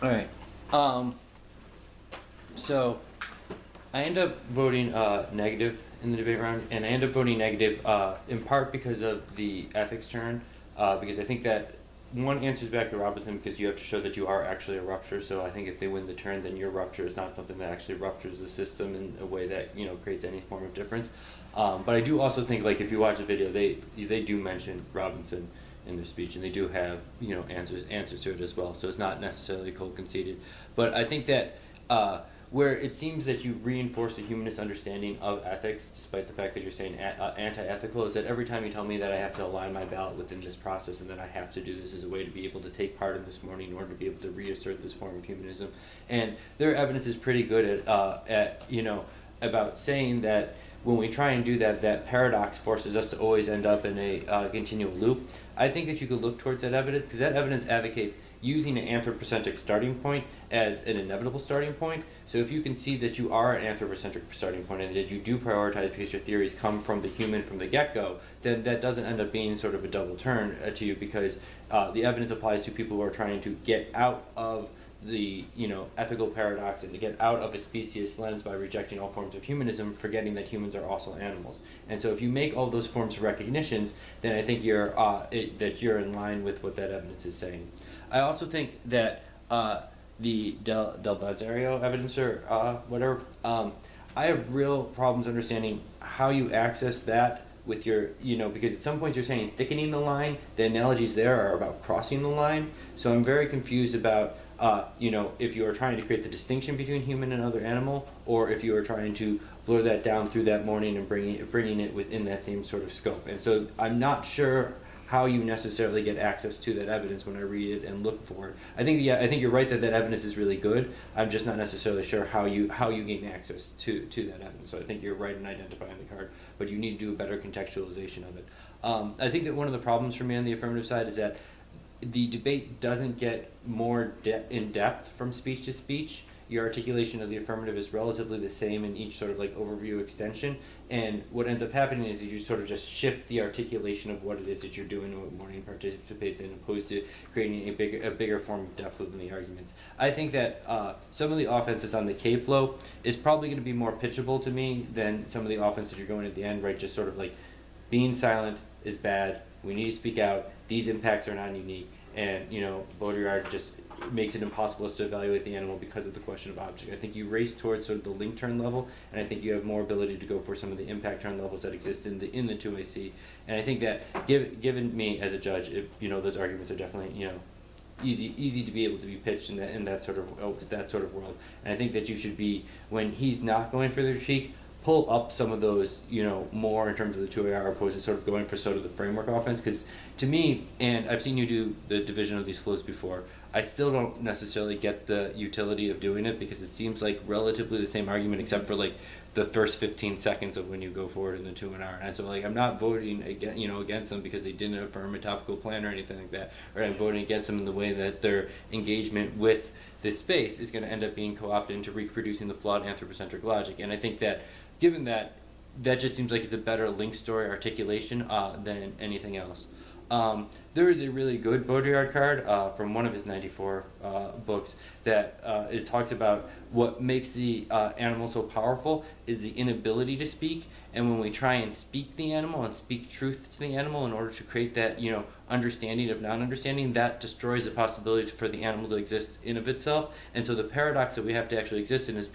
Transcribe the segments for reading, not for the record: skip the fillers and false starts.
All right. Um, so I end up voting negative in the debate round, and I end up voting negative in part because of the ethics turn, because I think that one answers back to Robinson because you have to show that you are actually a rupture. So I think if they win the turn, then your rupture is not something that actually ruptures the system in a way that creates any form of difference. But I do also think, like, if you watch the video, they do mention Robinson in their speech, and they do have answers to it as well. So it's not necessarily cold conceded. But I think that where it seems that you reinforce the humanist understanding of ethics, despite the fact that you're saying anti-ethical, is that every time you tell me that I have to align my ballot within this process and that I have to do this as a way to be able to take part in this morning in order to be able to reassert this form of humanism. And their evidence is pretty good at about saying that when we try and do that, that paradox forces us to always end up in a continual loop. I think that you could look towards that evidence, because that evidence advocates using an anthropocentric starting point as an inevitable starting point. So if you can see that you are an anthropocentric starting point and that you do prioritize because your theories come from the human from the get-go, then that doesn't end up being sort of a double turn to you, because the evidence applies to people who are trying to get out of the ethical paradox and to get out of a speciesist lens by rejecting all forms of humanism, forgetting that humans are also animals. And so if you make all those forms of recognitions, then I think that you're in line with what that evidence is saying. I also think that the Del Bazario evidence or whatever, I have real problems understanding how you access that with your, because at some points you're saying thickening the line. The analogies there are about crossing the line. So I'm very confused about, if you are trying to create the distinction between human and other animal, or if you are trying to blur that down through that morning and bringing it within that same sort of scope. And so I'm not sure how you necessarily get access to that evidence when I read it and look for it. I think you're right that evidence is really good. I'm just not necessarily sure how you gain access to that evidence. So I think you're right in identifying the card, but you need to do a better contextualization of it. I think that one of the problems for me on the affirmative side is that the debate doesn't get more in depth from speech to speech. Your articulation of the affirmative is relatively the same in each sort of like overview extension, and what ends up happening is you sort of just shift the articulation of what it is that you're doing and what morning participates in, opposed to creating a bigger form of depth within the arguments. I think that some of the offenses on the K flow is probably going to be more pitchable to me than some of the offenses that you're going at the end, right? Just sort of like being silent is bad. We need to speak out. These impacts are not unique, and Baudrillard just makes it impossible to evaluate the animal because of the question of object. I think you race towards sort of the link turn level, and I think you have more ability to go for some of the impact turn levels that exist in the 2AC. And I think that given me as a judge, those arguments are definitely easy to be able to be pitched in that sort of world. And I think that you should be, when he's not going for the critique, pull up some of those, more in terms of the 2AR, opposed to sort of going for sort of the framework offense. Because to me, and I've seen you do the division of these flows before, I still don't necessarily get the utility of doing it, because it seems like relatively the same argument except for like the first 15 seconds of when you go forward in the 2R. And so like I'm not voting against them because they didn't affirm a topical plan or anything like that, or I'm voting against them in the way that their engagement with this space is going to end up being co-opted into reproducing the flawed anthropocentric logic. And I think that given that just seems like it's a better link story articulation than anything else. There is a really good Baudrillard card from one of his 94 books that talks about what makes the animal so powerful is the inability to speak, and when we try and speak the animal and speak truth to the animal in order to create that understanding of non-understanding, that destroys the possibility for the animal to exist in of itself. And so the paradox that we have to actually exist in is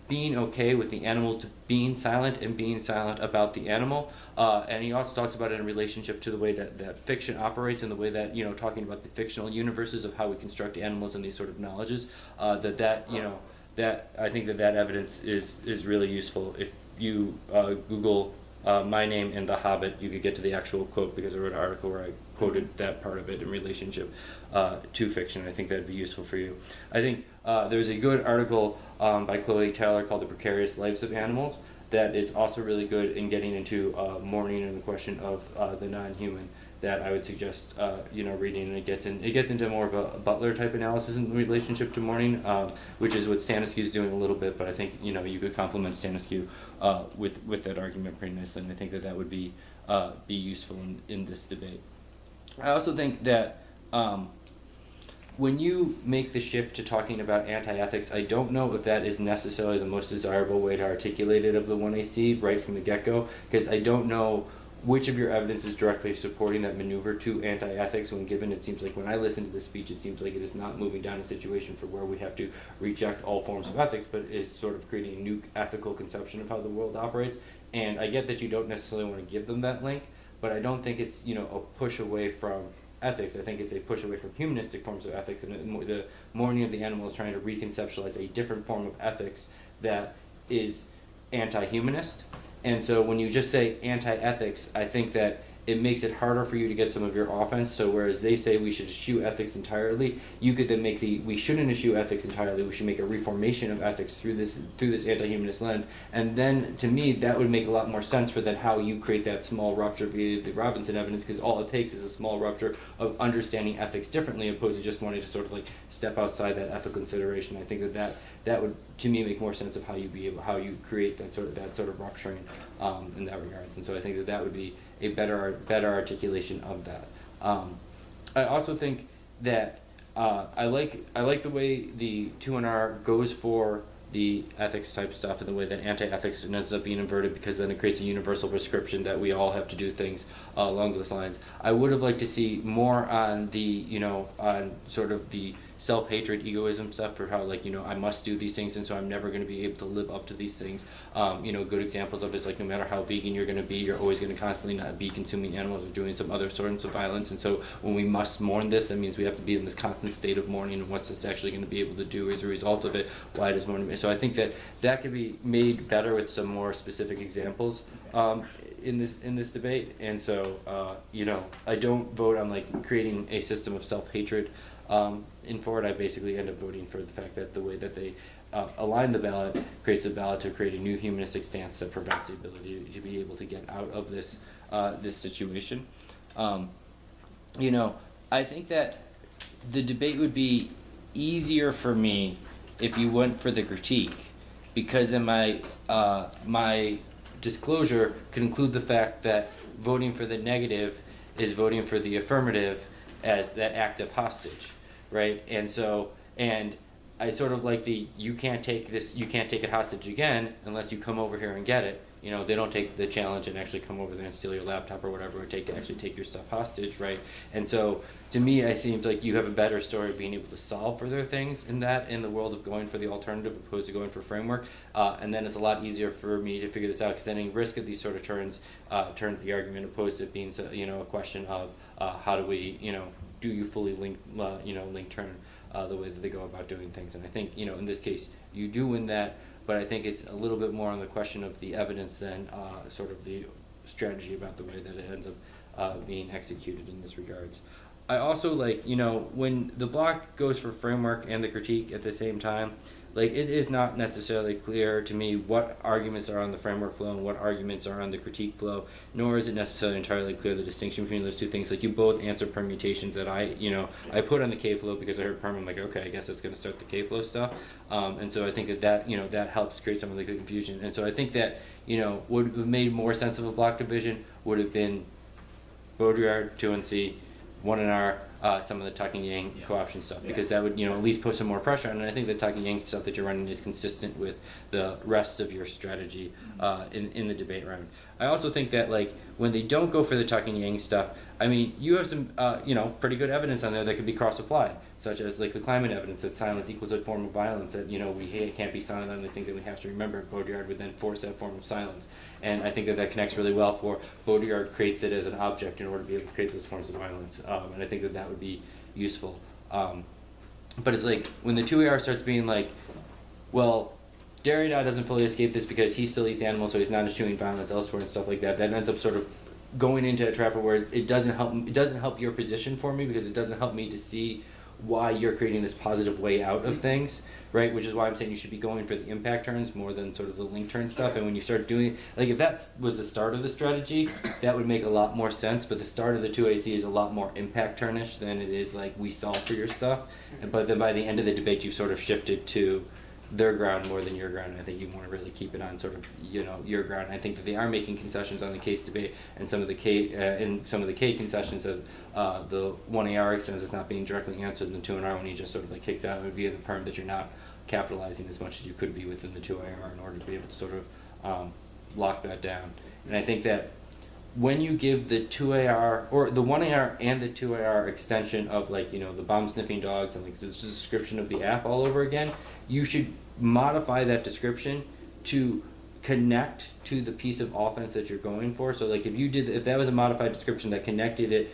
being okay with the animal to being silent and being silent about the animal. And he also talks about it in relationship to the way that fiction operates and the way that, talking about the fictional universes of how we construct animals and these sort of knowledges, that I think that evidence is really useful. If you Google my name and The Hobbit, you could get to the actual quote, because I wrote an article where I quoted that part of it in relationship to fiction. I think that'd be useful for you. I think there's a good article by Chloe Taylor called The Precarious Lives of Animals that is also really good in getting into mourning and the question of the non-human, that I would suggest reading. And it gets into more of a Butler type analysis in relationship to mourning, which is what Staniscu is doing a little bit, but I think you could complement Staniscu with that argument pretty nicely, and I think that would be useful in this debate. I also think that when you make the shift to talking about anti-ethics, I don't know if that is necessarily the most desirable way to articulate it of the 1AC right from the get-go, because I don't know which of your evidence is directly supporting that maneuver to anti-ethics when given. It seems like when I listen to this speech, it seems like it is not moving down a situation for where we have to reject all forms of ethics, but is sort of creating a new ethical conception of how the world operates. And I get that you don't necessarily want to give them that link, but I don't think it's, you know, a push away from ethics. I think it's a push away from humanistic forms of ethics, and the mourning of the animal is trying to reconceptualize a different form of ethics that is anti-humanist. And so when you just say anti-ethics, I think that it makes it harder for you to get some of your offense. So whereas they say we should eschew ethics entirely, you could then make the we shouldn't eschew ethics entirely. We should make a reformation of ethics through this anti-humanist lens. And then to me, that would make a lot more sense for then how you create that small rupture via the Robinson evidence, because all it takes is a small rupture of understanding ethics differently, opposed to just wanting to sort of like step outside that ethical consideration. I think that would, to me, make more sense of how you create that sort of rupturing in that regards. And so I think that would be a better articulation of that. I also think that I like the way the 2NR goes for the ethics type stuff, and the way that anti-ethics ends up being inverted, because then it creates a universal prescription that we all have to do things along those lines. I would have liked to see more on the, you know, on sort of the self-hatred, egoism stuff, for how, like, you know, I must do these things, and so I'm never going to be able to live up to these things. You know, good examples of it is, like, no matter how vegan you're going to be, you're always going to constantly not be consuming animals or doing some other sorts of violence. And so when we must mourn this, that means we have to be in this constant state of mourning, and what's this actually going to be able to do as a result of it? Why does mourning? So I think that could be made better with some more specific examples in this debate. And so you know, I don't vote on like creating a system of self-hatred in Ford. I basically end up voting for the fact that the way that they align the ballot creates the ballot to create a new humanistic stance that prevents the ability to be able to get out of this this situation. You know, I think that the debate would be easier for me if you went for the critique, because in my my disclosure could include the fact that voting for the negative is voting for the affirmative as that active hostage, right? And so, and I sort of like the you can't take it hostage again unless you come over here and get it. You know, they don't take the challenge and actually come over there and steal your laptop or whatever it would take to actually take your stuff hostage, right? And so, to me, it seems like you have a better story of being able to solve for their things in the world of going for the alternative opposed to going for framework. And then it's a lot easier for me to figure this out, because any risk of these sort of turns the argument, opposed to it being, you know, a question of how do we, you know, do you fully link turn the way that they go about doing things. And I think, you know, in this case, you do win that. But I think it's a little bit more on the question of the evidence than sort of the strategy about the way that it ends up being executed in this regards. I also like, you know, when the block goes for framework and the critique at the same time, like, it is not necessarily clear to me what arguments are on the framework flow and what arguments are on the critique flow, nor is it necessarily entirely clear the distinction between those two things. Like, you both answer permutations that I put on the K flow because I heard perm, I'm like, okay, I guess that's going to start the K flow stuff. And so I think that you know, that helps create some of the confusion. And so I think that, you know, would have made more sense of a block division would have been Baudrillard, 2NC, 1NR, some of the Tuck and Yang co-option stuff, because that would, you know, at least put some more pressure on. And I think the Tuck and Yang stuff that you're running is consistent with the rest of your strategy in the debate round. I also think that, like, when they don't go for the Tuck and Yang stuff, I mean, you have some, you know, pretty good evidence on there that could be cross-applied, such as like the climate evidence that silence equals a form of violence, that, you know, we can't be silent on the things that we have to remember. Baudrillard would then force that form of silence. And I think that connects really well for Baudrillard creates it as an object in order to be able to create those forms of violence. And I think that would be useful. But it's like, when the 2AR starts being like, well, Derrida doesn't fully escape this because he still eats animals, so he's not eschewing violence elsewhere and stuff like that, that ends up sort of going into a trap where it doesn't help your position for me, because it doesn't help me to see why you're creating this positive way out of things, right? Which is why I'm saying you should be going for the impact turns more than sort of the link turn stuff. And when you start doing, like, if that was the start of the strategy, that would make a lot more sense. But the start of the 2AC is a lot more impact turnish than it is like we solve for your stuff. But then by the end of the debate, you've sort of shifted to their ground more than your ground. I think you want to really keep it on sort of your ground. I think that they are making concessions on the case debate, and some of the K concessions of the 1AR extends it's not being directly answered in the 2NR when he just sort of like kicks out via the perm that you're not capitalizing as much as you could be within the 2AR in order to be able to sort of lock that down. And I think that when you give the 2AR or the 1AR and the 2AR extension of like the bomb sniffing dogs and like this description of the app all over again, you should modify that description to connect to the piece of offense that you're going for. So like if that was a modified description that connected it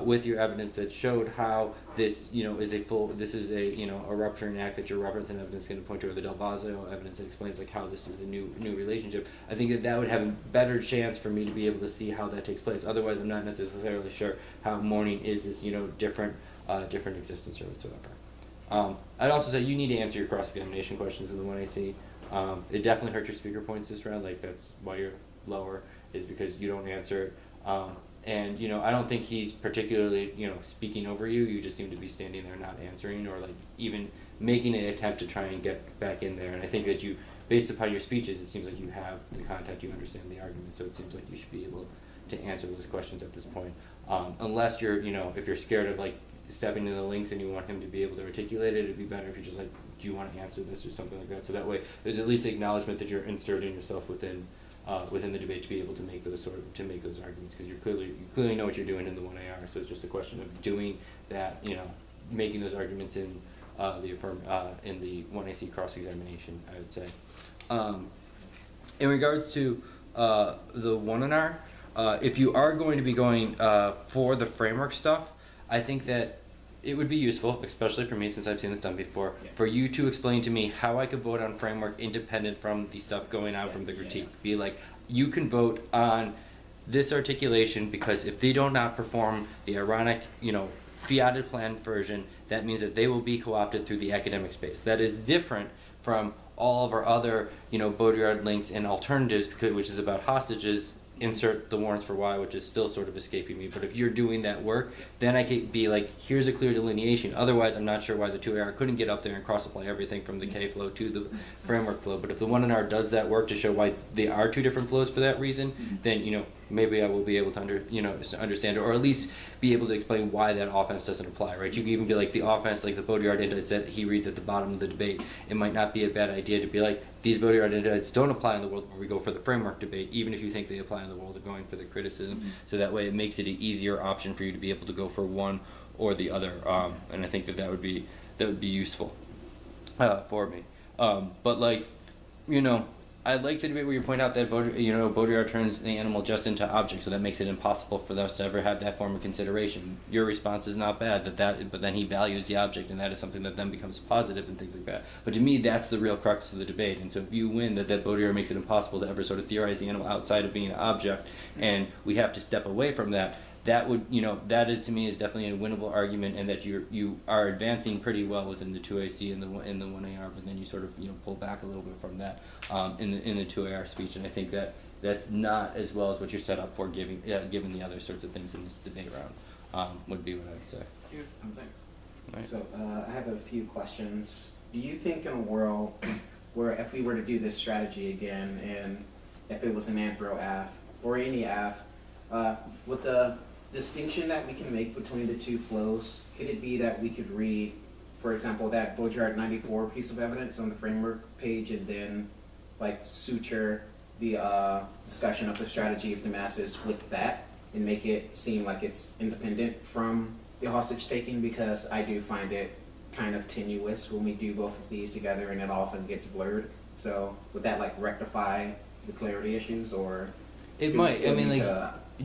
with your evidence that showed how this is a rupturing act that your referencing evidence is going to point to, or the Del Vaso evidence that explains like how this is a new relationship, I think that would have a better chance for me to be able to see how that takes place. Otherwise, I'm not necessarily sure how mourning is this different existence or whatsoever. I'd also say you need to answer your cross-examination questions in the 1AC. It definitely hurt your speaker points this round. Like that's why you're lower, is because you don't answer it. And I don't think he's particularly speaking over you. You just seem to be standing there not answering, or like even making an attempt to try and get back in there. And I think that you, based upon your speeches, it seems like you have the content, you understand the argument, so it seems like you should be able to answer those questions at this point. Unless you're if you're scared of like stepping into the links and you want him to be able to articulate it, it'd be better if you're just like, do you want to answer this or something like that? So that way there's at least acknowledgement that you're inserting yourself within the debate to be able to make those arguments, because you clearly know what you're doing in the 1AR. So it's just a question of doing that, making those arguments in in the 1AC cross-examination, I would say. In regards to the 1NR, if you are going to be going for the framework stuff, I think that it would be useful, especially for me since I've seen this done before, for you to explain to me how I could vote on framework independent from the stuff going out from the critique. Be like, you can vote on this articulation because if they do not perform the ironic, fiated plan version, that means that they will be co-opted through the academic space. That is different from all of our other, Baudrillard links and alternatives, which is about hostages. Insert the warrants for why, which is still sort of escaping me. But if you're doing that work, then I could be like, here's a clear delineation. Otherwise, I'm not sure why the 2AR couldn't get up there and cross-apply everything from the K flow to the framework flow. But if the 1NR does that work to show why they are two different flows for that reason, then maybe I will be able to understand it, or at least be able to explain why that offense doesn't apply, right? You can even be like, the offense, like the Baudrillard index that he reads at the bottom of the debate, it might not be a bad idea to be like, these Baudrillard indexes don't apply in the world where we go for the framework debate, even if you think they apply in the world of going for the criticism. So that way it makes it an easier option for you to be able to go for one or the other. And I think that would be useful for me. But like, I like the debate where you point out that Baudrillard turns the animal just into object, so that makes it impossible for us to ever have that form of consideration. Your response is not bad, but then he values the object, and that is something that then becomes positive and things like that. But to me, that's the real crux of the debate. And so if you win that Baudrillard makes it impossible to ever sort of theorize the animal outside of being an object, and we have to step away from that, that would, that is, to me, is definitely a winnable argument, and that you are advancing pretty well within the 2AC and the 1AR, but then you sort of pull back a little bit from that in the 2AR speech, and I think that that's not as well as what you're set up for, given the other sorts of things in this debate round, would be what I would say. Yeah, thanks. Right. So I have a few questions. Do you think in a world where if we were to do this strategy again, and if it was an anthro-AF or any AF, with the distinction that we can make between the two flows, could it be that we could read, for example, that Baudrillard 94 piece of evidence on the framework page, and then like suture the discussion of the strategy of the masses with that, and make it seem like it's independent from the hostage taking? Because I do find it kind of tenuous when we do both of these together, and it often gets blurred. So would that like rectify the clarity issues, or it might? I mean,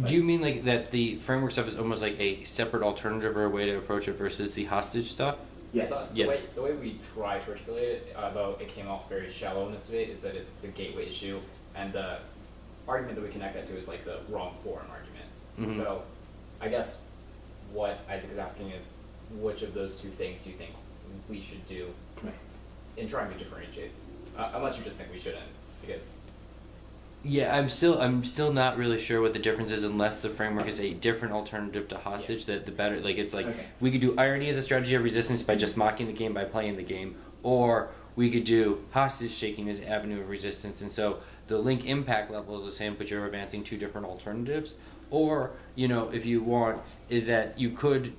do you mean like that the framework stuff is almost like a separate alternative or a way to approach it versus the hostage stuff? Yes. The way we try to articulate it, though it came off very shallow in this debate, is that it's a gateway issue, and the argument that we connect that to is like the wrong forum argument. So I guess what Isaac is asking is, which of those two things do you think we should do in trying to differentiate? Unless you just think we shouldn't, because... Yeah, I'm still not really sure what the difference is, unless the framework is a different alternative to hostage. That the better, like, it's like we could do irony as a strategy of resistance by just mocking the game by playing the game, or we could do hostage taking as avenue of resistance, and so the link impact level is the same, but you're advancing two different alternatives. Or, if you want, is that you could,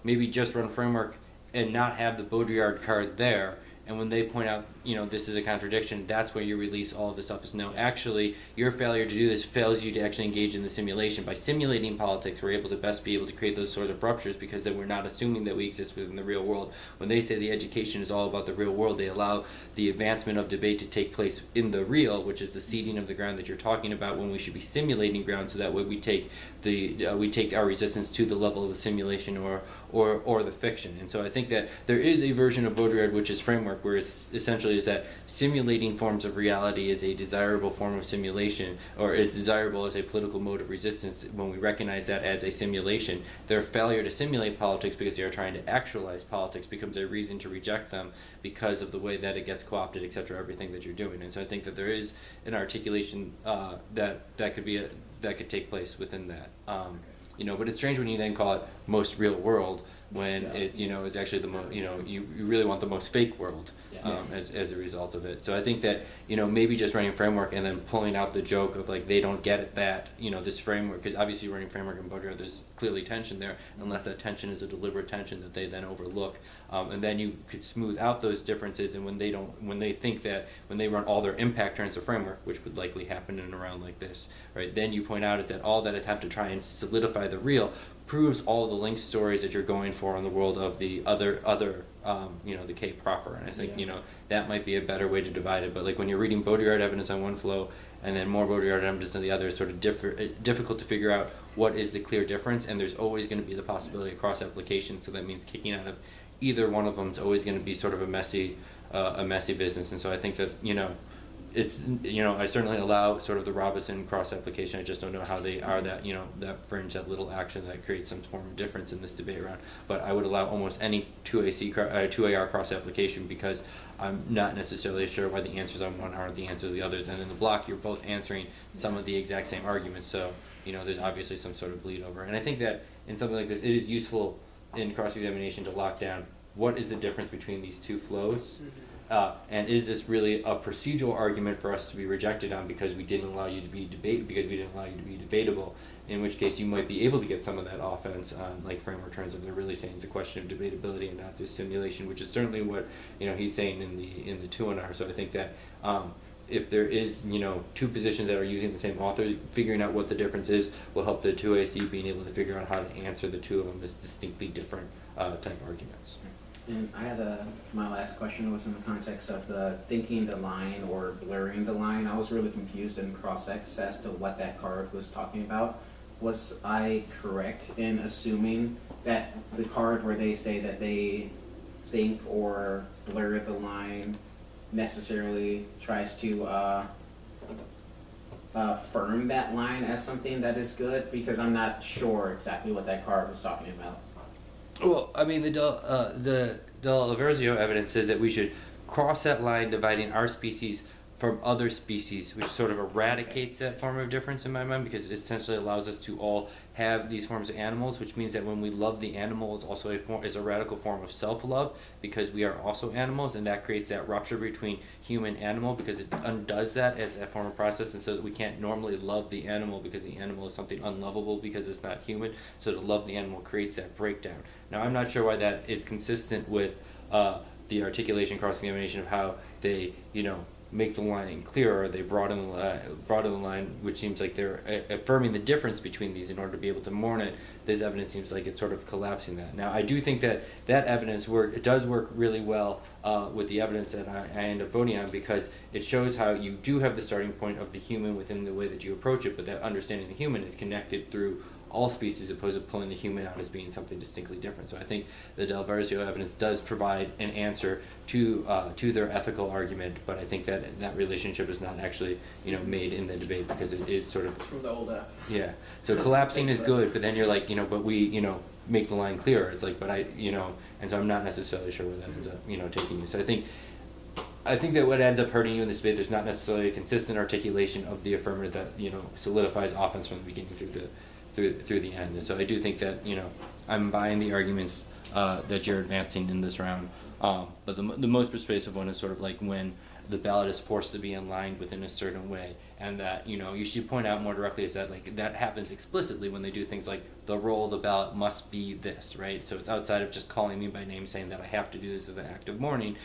maybe just run framework and not have the Baudrillard card there. And when they point out, this is a contradiction, that's where you release all of this stuff. Is no, actually, your failure to do this fails you to actually engage in the simulation. By simulating politics, we're able to best be able to create those sort of ruptures, because then we're not assuming that we exist within the real world. When they say the education is all about the real world, they allow the advancement of debate to take place in the real, which is the seeding of the ground that you're talking about, when we should be simulating ground, so that way we take our resistance to the level of the simulation or the fiction. And so I think that there is a version of Baudrillard which is framework, where it's essentially is that simulating forms of reality is a desirable form of simulation, or is desirable as a political mode of resistance when we recognize that as a simulation. Their failure to simulate politics because they are trying to actualize politics becomes a reason to reject them, because of the way that it gets co-opted, etc., everything that you're doing. And so I think that there is an articulation that could take place within that. But it's strange when you then call it most real world, when it's actually the you really want the most fake world, as a result of it. So I think that maybe just running framework and then pulling out the joke of like they don't get it, that this framework, because obviously running framework and Baudrillard, there's clearly tension there, unless that tension is a deliberate tension that they then overlook, and then you could smooth out those differences. And when they think that when they run all their impact turns of framework, which would likely happen in a round like this, right? Then you point out is that all that attempt to try and solidify the real proves all the linked stories that you're going for in the world of the other the K proper. And I think that might be a better way to divide it. But like when you're reading Baudrillard evidence on one flow and then more Baudrillard evidence on the other, it's sort of difficult to figure out what is the clear difference. And there's always going to be the possibility of cross application. So that means kicking out of either one of them is always going to be sort of a messy business. And so I think that it's I certainly allow sort of the Robinson cross application. I just don't know how they are that that fringe, that little action that creates some form of difference in this debate round. But I would allow almost any 2AR cross application, because I'm not necessarily sure why the answers on one aren't the answers of the others. And in the block, you're both answering some of the exact same arguments. So there's obviously some sort of bleed over. And I think that in something like this, it is useful in cross-examination to lock down what is the difference between these two flows. And is this really a procedural argument for us to be rejected on because we didn't allow you to be debatable? In which case you might be able to get some of that offense on like framework turns if they're really saying it's a question of debatability and not just simulation, which is certainly what he's saying in the 2NR. So I think that if there is two positions that are using the same authors, figuring out what the difference is will help the 2AC being able to figure out how to answer the two of them as distinctly different type arguments. And I had my last question was in the context of the thinking the line or blurring the line. I was really confused in cross-ex as to what that card was talking about. Was I correct in assuming that the card where they say that they think or blur the line necessarily tries to affirm that line as something that is good? Because I'm not sure exactly what that card was talking about. Well, I mean, the Del Averzio evidence says that we should cross that line dividing our species from other species, which sort of eradicates that form of difference in my mind, because it essentially allows us to all have these forms of animals, which means that when we love the animal, it's also a radical form of self-love, because we are also animals, and that creates that rupture between human and animal, because it undoes that as that form of process, and so that we can't normally love the animal because the animal is something unlovable because it's not human. So to love the animal creates that breakdown. Now, I'm not sure why that is consistent with the articulation cross-examination of how they, make the line clearer, or they broaden the line, which seems like they're affirming the difference between these in order to be able to mourn it. This evidence seems like it's sort of collapsing that. Now, I do think that evidence does work really well with the evidence that I end up voting on, because it shows how you do have the starting point of the human within the way that you approach it, but that understanding the human is connected through all species, opposed to pulling the human out as being something distinctly different. So I think the Del Varsity evidence does provide an answer to their ethical argument, but I think that relationship is not actually made in the debate, because it is sort of from the old app. Yeah. So collapsing is good, but then you're like but we make the line clearer. It's like, but and so I'm not necessarily sure where that ends up taking you. So I think that what ends up hurting you in this debate, there's not necessarily a consistent articulation of the affirmative that solidifies offense from the beginning through the end. And so I do think that I'm buying the arguments that you're advancing in this round But the most persuasive one is sort of like when the ballot is forced to be in line within a certain way, and that, you should point out more directly is that like that happens explicitly when they do things like the role of the ballot must be this, right? So it's outside of just calling me by name saying that I have to do this as an act of mourning,